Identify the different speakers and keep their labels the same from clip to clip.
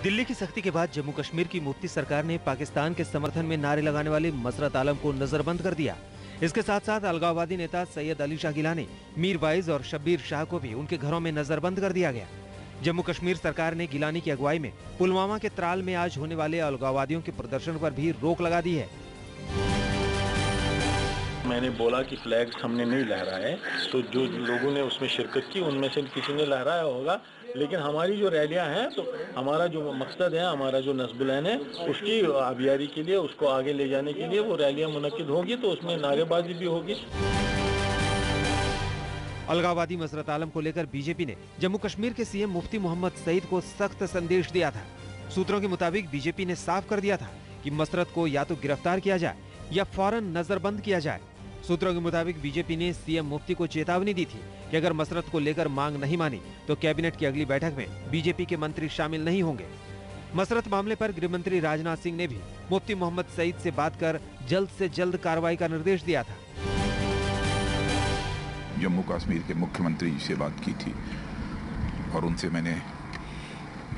Speaker 1: दिल्ली की सख्ती के बाद जम्मू कश्मीर की मुफ्ती सरकार ने पाकिस्तान के समर्थन में नारे लगाने वाले मसरत आलम को नजरबंद कर दिया। इसके साथ साथ अलगाववादी नेता सैयद अली शाह गिलानी, मीर वाइज और शब्बीर शाह को भी उनके घरों में नजरबंद कर दिया गया। जम्मू कश्मीर सरकार ने गिलानी की अगुवाई में पुलवामा के त्राल में आज होने वाले अलगाववादियों के प्रदर्शन पर भी रोक लगा दी है।
Speaker 2: मैंने बोला कि फ्लैग्स हमने नहीं लहराए, तो जो लोगों ने उसमें शिरकत की उनमें से किसी ने लहराया होगा, लेकिन हमारी जो रैलियां हैं तो हमारा जो मकसद है, हमारा जो नस्बुलैन है, उसकी आबियारी के लिए, उसको आगे ले जाने के लिए वो रैलियां मुनक्किद होगी, तो उसमें नारेबाजी भी होगी।
Speaker 1: अलगाववादी मसरत आलम को लेकर बीजेपी ने जम्मू कश्मीर के सीएम मुफ्ती मोहम्मद सईद को सख्त संदेश दिया था। सूत्रों के मुताबिक बीजेपी ने साफ कर दिया था कि मसरत को या तो गिरफ्तार किया जाए या फौरन नजरबंद किया जाए। सूत्रों के मुताबिक बीजेपी ने सीएम मुफ्ती को चेतावनी दी थी कि अगर मसरत को लेकर मांग नहीं मानी तो कैबिनेट की अगली बैठक में बीजेपी के मंत्री शामिल नहीं होंगे। मसरत मामले पर गृह मंत्री राजनाथ सिंह ने भी मुफ्ती मोहम्मद सईद से बात कर जल्द से जल्द कार्रवाई का निर्देश दिया था।
Speaker 3: जम्मू कश्मीर के मुख्यमंत्री जी से बात की थी और उनसे मैंने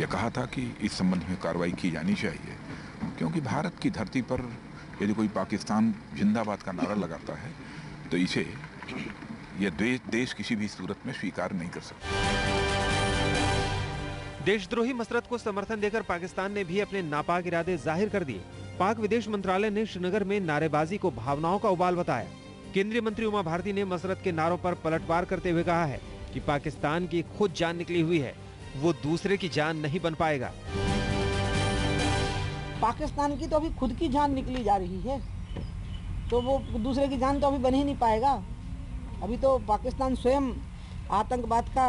Speaker 3: यह कहा था कि इस संबंध में कार्रवाई की जानी चाहिए, क्योंकि भारत की धरती पर यदि कोई पाकिस्तान जिंदाबाद का नारा लगाता है तो इसे यह देश किसी भी सूरत में स्वीकार नहीं कर सकता।
Speaker 1: देशद्रोही मसरत को समर्थन देकर पाकिस्तान ने भी अपने नापाक इरादे जाहिर कर दिए। पाक विदेश मंत्रालय ने श्रीनगर में नारेबाजी को भावनाओं का उबाल बताया। केंद्रीय मंत्री उमा भारती ने मसरत के नारों पर पलटवार करते हुए कहा है कि पाकिस्तान की खुद जान निकली हुई है, वो दूसरे की जान नहीं बन पाएगा।
Speaker 4: पाकिस्तान की तो अभी खुद की जान निकली जा रही है, तो वो दूसरे की जान तो अभी बन ही नहीं पाएगा। अभी तो पाकिस्तान स्वयं आतंकवाद का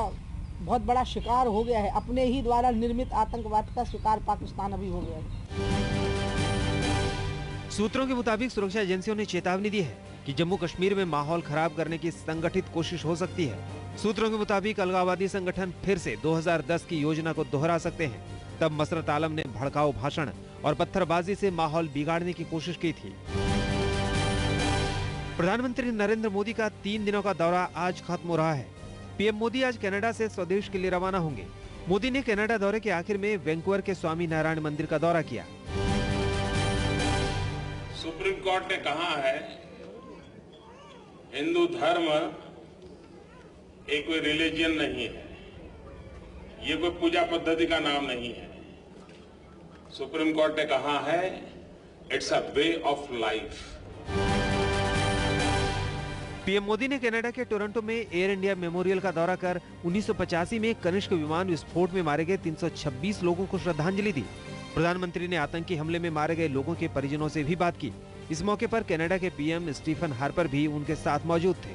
Speaker 4: बहुत बड़ा शिकार हो गया है, अपने ही द्वारा निर्मित आतंकवाद का शिकार पाकिस्तान अभी हो गया है।
Speaker 1: सूत्रों के मुताबिक सुरक्षा एजेंसियों ने चेतावनी दी है कि जम्मू कश्मीर में माहौल खराब करने की संगठित कोशिश हो सकती है। सूत्रों के मुताबिक अलगाववादी संगठन फिर से 2010 की योजना को दोहरा सकते हैं। तब मसरत आलम ने भड़काऊ भाषण और पत्थरबाजी से माहौल बिगाड़ने की कोशिश की थी। प्रधानमंत्री नरेंद्र मोदी का 3 दिनों का दौरा आज खत्म हो रहा है। पीएम मोदी आज कनाडा से स्वदेश के लिए रवाना होंगे। मोदी ने कनाडा दौरे के आखिर में वैंकूवर के स्वामी नारायण मंदिर का दौरा किया।
Speaker 5: सुप्रीम कोर्ट ने कहा है हिंदू धर्म एक कोई रिलीजन नहीं है, ये कोई पूजा पद्धति का नाम नहीं है। सुप्रीम कोर्ट ने कहा है it's a way of life.
Speaker 1: PM Modi ने कनाडा के टोरंटो में एयर इंडिया मेमोरियल का दौरा कर 1985 में कनिष्क विमान विस्फोट में मारे गए 326 लोगों को श्रद्धांजलि दी। प्रधानमंत्री ने आतंकी हमले में मारे गए लोगों के परिजनों से भी बात की। इस मौके पर कनाडा के पीएम स्टीफन हार्पर भी उनके साथ मौजूद थे।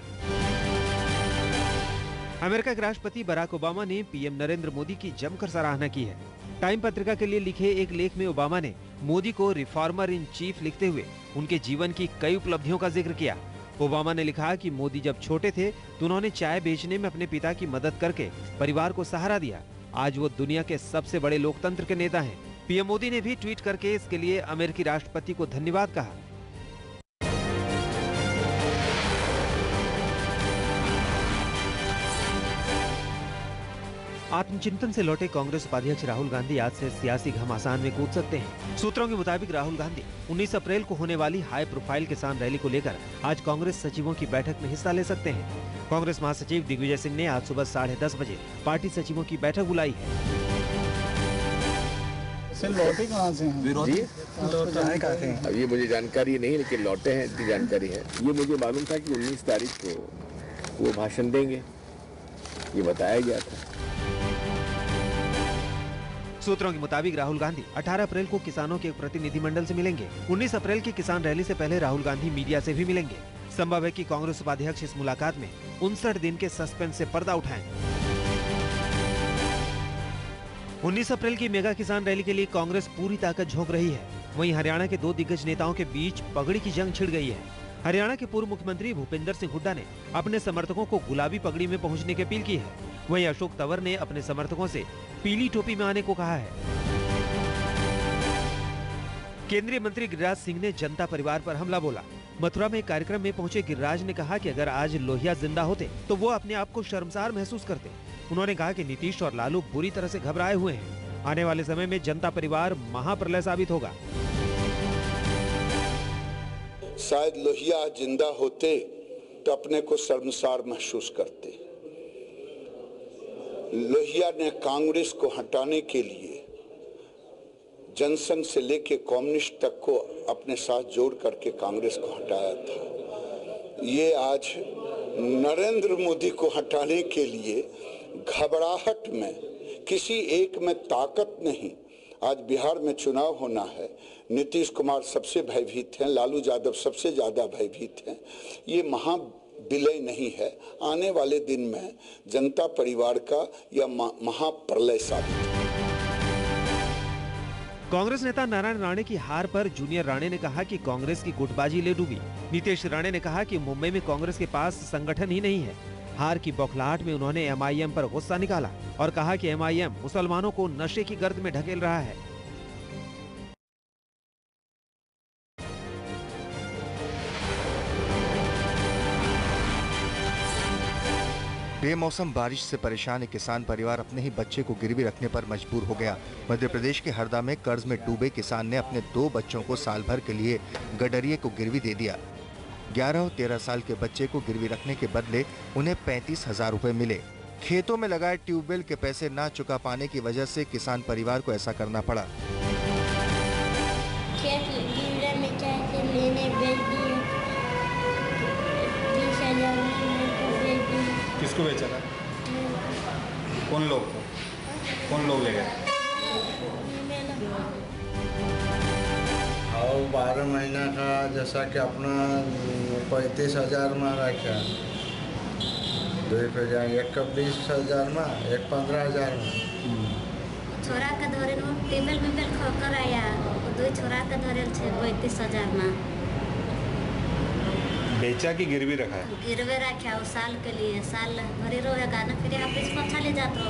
Speaker 1: अमेरिका के राष्ट्रपति बराक ओबामा ने पीएम नरेंद्र मोदी की जमकर सराहना की है। टाइम पत्रिका के लिए लिखे एक लेख में ओबामा ने मोदी को रिफॉर्मर इन चीफ लिखते हुए उनके जीवन की कई उपलब्धियों का जिक्र किया। ओबामा ने लिखा कि मोदी जब छोटे थे तो उन्होंने चाय बेचने में अपने पिता की मदद करके परिवार को सहारा दिया। आज वो दुनिया के सबसे बड़े लोकतंत्र के नेता हैं। पीएम मोदी ने भी ट्वीट करके इसके लिए अमेरिकी राष्ट्रपति को धन्यवाद कहा। आत्मचिंतन से लौटे कांग्रेस उपाध्यक्ष राहुल गांधी आज से सियासी घमासान में कूद सकते हैं। सूत्रों के मुताबिक राहुल गांधी 19 अप्रैल को होने वाली हाई प्रोफाइल किसान रैली को लेकर आज कांग्रेस सचिवों की बैठक में हिस्सा ले सकते हैं। कांग्रेस महासचिव दिग्विजय सिंह ने आज सुबह 10:30 बजे पार्टी सचिवों की बैठक बुलाई है।
Speaker 6: लौटे कहाँ से हैं?
Speaker 7: अब ये मुझे जानकारी नहीं, लेकिन लौटे हैं इतनी जानकारी है। ये मुझे मालूम था कि 19 तारीख को वो भाषण देंगे, ये बताया गया था।
Speaker 1: सूत्रों के मुताबिक राहुल गांधी 18 अप्रैल को किसानों के एक प्रतिनिधिमंडल से मिलेंगे। 19 अप्रैल की किसान रैली से पहले राहुल गांधी मीडिया से भी मिलेंगे। संभव है कि कांग्रेस उपाध्यक्ष इस मुलाकात में 59 दिन के सस्पेंस से पर्दा उठाएं। 19 अप्रैल की मेगा किसान रैली के लिए कांग्रेस पूरी ताकत झोंक रही है। वहीं हरियाणा के 2 दिग्गज नेताओं के बीच पगड़ी की जंग छिड़ गई है। हरियाणा के पूर्व मुख्यमंत्री भूपेंद्र सिंह हुड्डा ने अपने समर्थकों को गुलाबी पगड़ी में पहुंचने की अपील की है। वहीं अशोक तंवर ने अपने समर्थकों से पीली टोपी में आने को कहा है। केंद्रीय मंत्री गिरिराज सिंह ने जनता परिवार पर हमला बोला। मथुरा में एक कार्यक्रम में पहुंचे गिरिराज ने कहा कि अगर आज लोहिया जिंदा होते तो वो अपने आप को शर्मसार महसूस करते। उन्होंने कहा कि नीतीश और लालू बुरी तरह से घबराए हुए हैं। आने वाले समय में जनता परिवार महाप्रलय साबित होगा।
Speaker 8: शायद लोहिया जिंदा होते तो अपने को शर्मसार महसूस करते। लोहिया ने कांग्रेस को हटाने के लिए जनसंघ से लेकर कम्युनिस्ट तक को अपने साथ जोड़ करके कांग्रेस को हटाया था। ये आज नरेंद्र मोदी को हटाने के लिए घबराहट में, किसी एक में ताकत नहीं। आज बिहार में चुनाव होना है, नीतीश कुमार सबसे भयभीत हैं, लालू यादव सबसे ज्यादा भयभीत हैं। ये महाविलय नहीं है, आने वाले दिन में जनता परिवार का यह महाप्रलय साबित है।
Speaker 1: कांग्रेस नेता नारायण राणे की हार पर जूनियर राणे ने कहा कि कांग्रेस की गुटबाजी ले डूबी। नीतीश राणे ने कहा कि मुंबई में कांग्रेस के पास संगठन ही नहीं है। हार की बौखलाहट में उन्होंने एमआईएम पर गुस्सा निकाला और कहा कि एमआईएम मुसलमानों को नशे की गर्त में ढकेल रहा है।
Speaker 9: बेमौसम बारिश से परेशान एक किसान परिवार अपने ही बच्चे को गिरवी रखने पर मजबूर हो गया। मध्य प्रदेश के हरदा में कर्ज में डूबे किसान ने अपने 2 बच्चों को साल भर के लिए गडरिये को गिरवी दे दिया। 11 और 13 साल के बच्चे को गिरवी रखने के बदले उन्हें 35,000 रुपए मिले। खेतों में लगाए ट्यूबवेल के पैसे ना चुका पाने की वजह से किसान परिवार को ऐसा करना पड़ा।
Speaker 6: किसको बेचा था? कौन लोग को? कौन लोग ले गए?
Speaker 10: और 12 महीना का जैसा कि अपना 35,000 में रखा, 2,000, एक का 20,000 में, एक 15,000 में।
Speaker 11: छोरा का धरे टेबल में खोकर आया, 2 छोरा का धरे 35,000 में।
Speaker 6: बेचा की गिरवी रखा है?
Speaker 11: गिरवे रखा है, साल के लिए, साल भरी रहेगा ना, फिर आप इसको अच्छा ले जाते हो।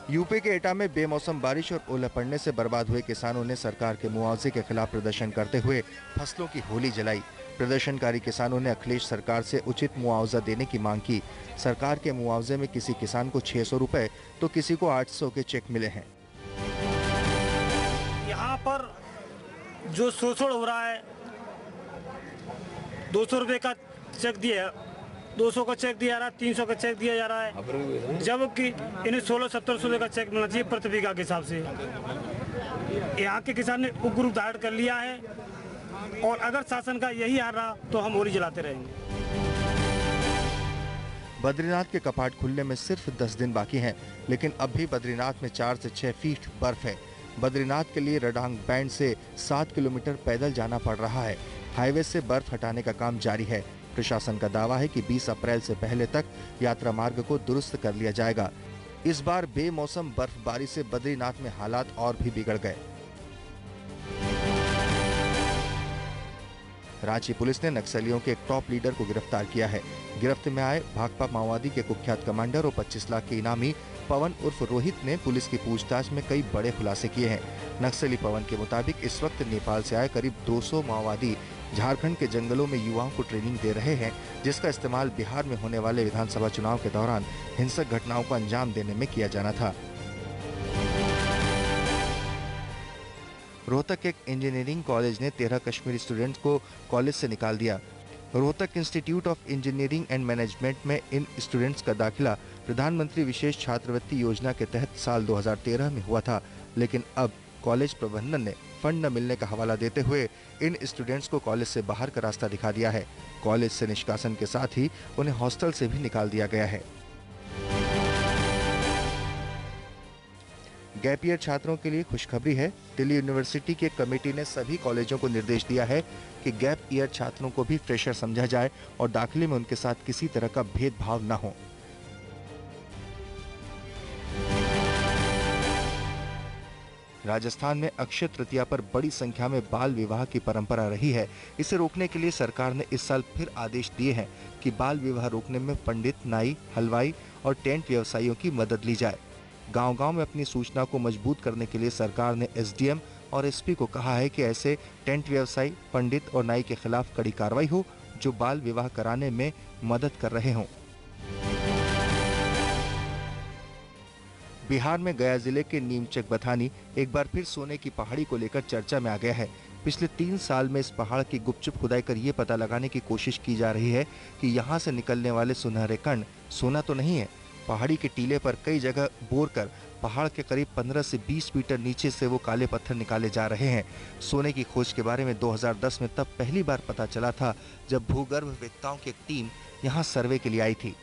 Speaker 9: यूपी के एटा में बेमौसम बारिश और ओले पड़ने से बर्बाद हुए किसानों ने सरकार के मुआवजे के खिलाफ प्रदर्शन करते हुए फसलों की होली जलाई। प्रदर्शनकारी किसानों ने अखिलेश सरकार से उचित मुआवजा देने की मांग की। सरकार के मुआवजे में किसी किसान को 600 रुपए तो किसी को 800 के चेक मिले हैं।
Speaker 12: यहाँ पर जो शोषण हो रहा है, 200 रुपए का चेक दिया, 200 का चेक दिया जा रहा है, 300 का चेक दिया जा रहा है, जबकि इन्हें 1600-1700 रुपए का चेक मिलना चाहिए प्रति बीघा के हिसाब से। यहाँ के किसान ने उग्र रूप धारण कर लिया है और अगर शासन का यही हाल रहा तो हम होली जलाते रहेंगे।
Speaker 9: बद्रीनाथ के कपाट खुलने में सिर्फ 10 दिन बाकी हैं, लेकिन अब भी बद्रीनाथ में 4 से 6 फीट बर्फ है। बद्रीनाथ के लिए रडांग बैंड से 7 किलोमीटर पैदल जाना पड़ रहा है। हाईवे से बर्फ हटाने का काम जारी है। प्रशासन का दावा है कि 20 अप्रैल से पहले तक यात्रा मार्ग को दुरुस्त कर लिया जाएगा। इस बार बेमौसम बर्फबारी से बद्रीनाथ में हालात और भी बिगड़ गए। रांची पुलिस ने नक्सलियों के एक टॉप लीडर को गिरफ्तार किया है। गिरफ्त में आए भाकपा माओवादी के कुख्यात कमांडर और 25 लाख के इनामी पवन उर्फ रोहित ने पुलिस की पूछताछ में कई बड़े खुलासे किए हैं। नक्सली पवन के मुताबिक इस वक्त नेपाल से आए करीब 200 माओवादी झारखंड के जंगलों में युवाओं को ट्रेनिंग दे रहे हैं, जिसका इस्तेमाल बिहार में होने वाले विधानसभा चुनाव के दौरान हिंसक घटनाओं को अंजाम देने में किया जाना था। रोहतक के एक इंजीनियरिंग कॉलेज ने 13 कश्मीरी स्टूडेंट्स को कॉलेज से निकाल दिया। Rohtak institute of engineering and management में इन स्टूडेंट्स का दाखिला प्रधानमंत्री विशेष छात्रवृत्ति योजना के तहत साल 2013 में हुआ था, लेकिन अब कॉलेज प्रबंधन ने फंड न मिलने का हवाला देते हुए इन स्टूडेंट्स को कॉलेज से बाहर का रास्ता दिखा दिया है। कॉलेज से निष्कासन के साथ ही उन्हें हॉस्टल से भी निकाल दिया गया है। गैप ईयर छात्रों के लिए खुशखबरी है। दिल्ली यूनिवर्सिटी की एक कमेटी ने सभी कॉलेजों को निर्देश दिया है कि गैप ईयर छात्रों को भी फ्रेशर समझा जाए और दाखिले में उनके साथ किसी तरह का भेदभाव न हो। राजस्थान में अक्षय तृतीया पर बड़ी संख्या में बाल विवाह की परंपरा रही है। इसे रोकने के लिए सरकार ने इस साल फिर आदेश दिए हैं कि बाल विवाह रोकने में पंडित, नाई, हलवाई और टेंट व्यवसायियों की मदद ली जाए। गांव-गांव में अपनी सूचना को मजबूत करने के लिए सरकार ने एसडीएम और एसपी को कहा है कि ऐसे टेंट व्यवसायी, पंडित और नाई के खिलाफ कड़ी कार्रवाई हो जो बाल विवाह कराने में मदद कर रहे हों। बिहार में गया जिले के नीमचक बथानी एक बार फिर सोने की पहाड़ी को लेकर चर्चा में आ गया है। पिछले 3 साल में इस पहाड़ की गुपचुप खुदाई कर ये पता लगाने की कोशिश की जा रही है कि यहाँ से निकलने वाले सुनहरे कण सोना तो नहीं है। पहाड़ी के टीले पर कई जगह बोर कर पहाड़ के करीब 15 से 20 मीटर नीचे से वो काले पत्थर निकाले जा रहे हैं। सोने की खोज के बारे में 2010 में तब पहली बार पता चला था जब भूगर्भवेत्ताओं की एक टीम यहाँ सर्वे के लिए आई थी।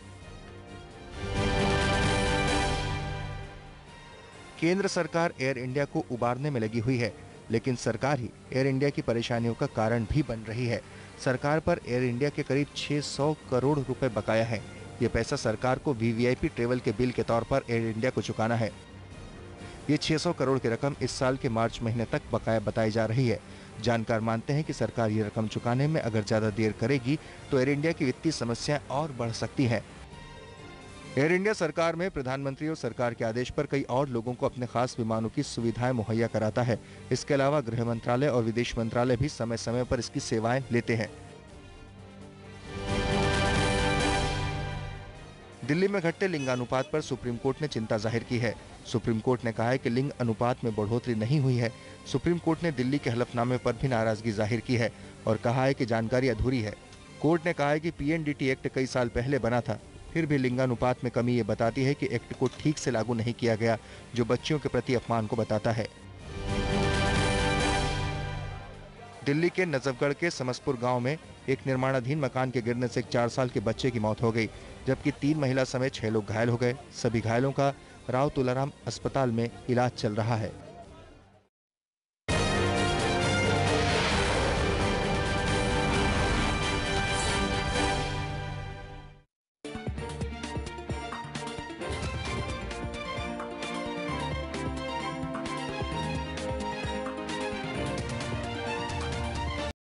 Speaker 9: केंद्र सरकार एयर इंडिया को उबारने में लगी हुई है, लेकिन सरकार ही एयर इंडिया की परेशानियों का कारण भी बन रही है। सरकार पर एयर इंडिया के करीब 600 करोड़ रुपए बकाया है। ये पैसा सरकार को वीवीआईपी ट्रेवल के बिल के तौर पर एयर इंडिया को चुकाना है। ये 600 करोड़ की रकम इस साल के मार्च महीने तक बकाया बताई जा रही है। जानकार मानते हैं कि सरकार ये रकम चुकाने में अगर ज्यादा देर करेगी तो एयर इंडिया की वित्तीय समस्याएं और बढ़ सकती हैं। एयर इंडिया सरकार में प्रधानमंत्री और सरकार के आदेश पर कई और लोगों को अपने खास विमानों की सुविधाएं मुहैया कराता है। इसके अलावा गृह मंत्रालय और विदेश मंत्रालय भी समय समय पर इसकी सेवाएं लेते हैं। दिल्ली में घटते लिंगानुपात पर सुप्रीम कोर्ट ने चिंता जाहिर की है। सुप्रीम कोर्ट ने कहा है कि लिंग अनुपात में बढ़ोतरी नहीं हुई है। सुप्रीम कोर्ट ने दिल्ली के हलफनामे पर भी नाराजगी जाहिर की है और कहा है कि जानकारी अधूरी है। कोर्ट ने कहा है कि पीएनडीटी एक्ट कई साल पहले बना था, फिर भी लिंगानुपात में कमी ये बताती है कि एक्ट को ठीक से लागू नहीं किया गया, जो बच्चियों के प्रति अपमान को बताता है। दिल्ली के नजफगढ़ के समसपुर गांव में एक निर्माणाधीन मकान के गिरने से एक 4 साल के बच्चे की मौत हो गई, जबकि 3 महिला समेत 6 लोग घायल हो गए। सभी घायलों का राव तुलाराम अस्पताल में इलाज चल रहा है।